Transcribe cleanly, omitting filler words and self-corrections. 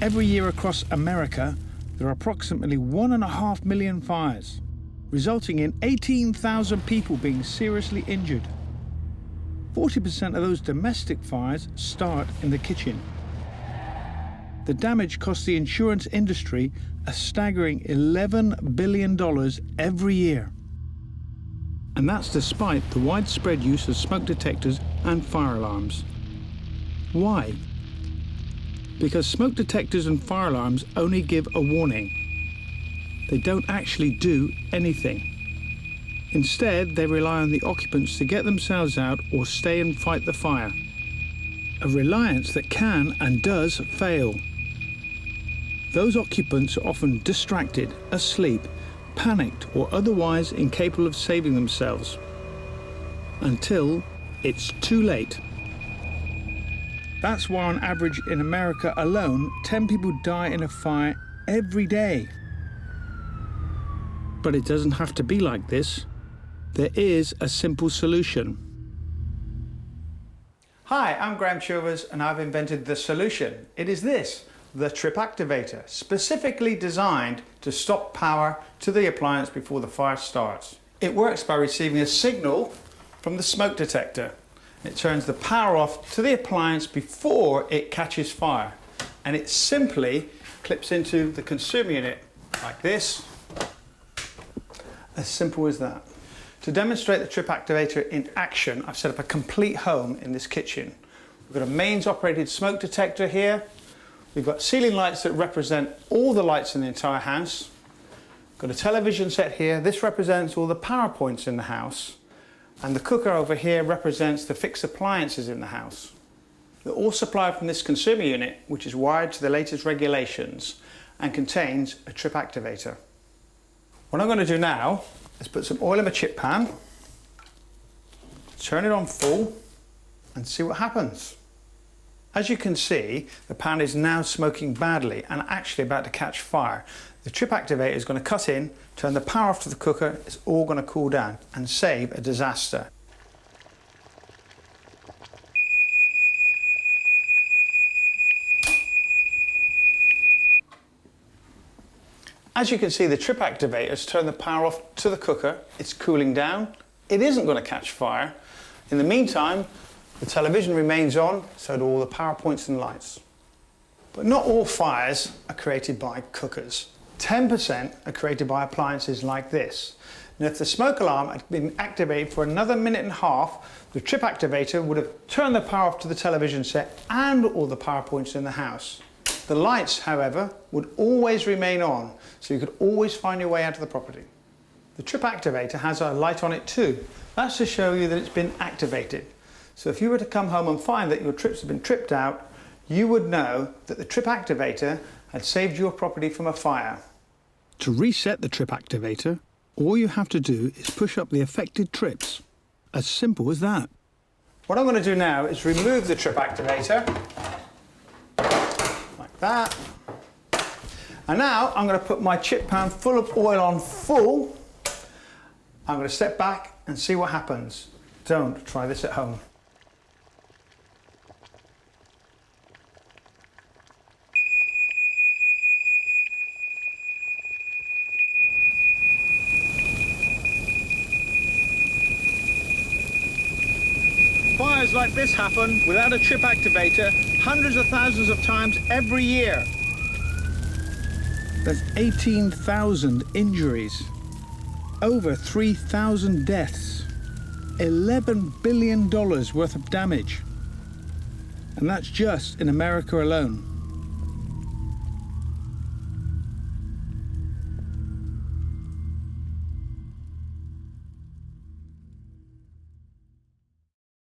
Every year across America, there are approximately 1.5 million fires, resulting in 18,000 people being seriously injured. 40% of those domestic fires start in the kitchen. The damage costs the insurance industry a staggering $11 billion every year. And that's despite the widespread use of smoke detectors and fire alarms. Why? Because smoke detectors and fire alarms only give a warning. They don't actually do anything. Instead, they rely on the occupants to get themselves out or stay and fight the fire. A reliance that can and does fail. Those occupants are often distracted, asleep, panicked, or otherwise incapable of saving themselves. Until it's too late. That's why on average in America alone, 10 people die in a fire every day. But it doesn't have to be like this. There is a simple solution. Hi, I'm Graham Chilvers and I've invented the solution. It is this, the TripActivator, specifically designed to stop power to the appliance before the fire starts. It works by receiving a signal from the smoke detector. It turns the power off to the appliance before it catches fire. And it simply clips into the consumer unit like this. As simple as that. To demonstrate the TripActivator in action, I've set up a complete home in this kitchen. We've got a mains operated smoke detector here. We've got ceiling lights that represent all the lights in the entire house. Got a television set here. This represents all the power points in the house. And the cooker over here represents the fixed appliances in the house. They're all supplied from this consumer unit, which is wired to the latest regulations and contains a TripActivator. What I'm going to do now is put some oil in my chip pan, turn it on full and see what happens. As you can see, the pan is now smoking badly and actually about to catch fire. The TripActivator is going to cut in, turn the power off to the cooker, it's all going to cool down and save a disaster. As you can see, the TripActivator has turned the power off to the cooker. It's cooling down. It isn't going to catch fire. In the meantime, the television remains on, so do all the power points and lights. But not all fires are created by cookers. 10% are created by appliances like this. And if the smoke alarm had been activated for another minute and a half, the TripActivator would have turned the power off to the television set and all the power points in the house. The lights, however, would always remain on, so you could always find your way out of the property. The TripActivator has a light on it too. That's to show you that it's been activated. So if you were to come home and find that your trips have been tripped out, you would know that the TripActivator had saved your property from a fire. To reset the TripActivator, all you have to do is push up the affected trips. As simple as that. What I'm going to do now is remove the TripActivator. That. And now I'm going to put my chip pan full of oil on full. I'm going to step back and see what happens. Don't try this at home. Fires like this happen without a TripActivator hundreds of thousands of times every year. There's 18,000 injuries, over 3,000 deaths, $11 billion worth of damage. And that's just in America alone.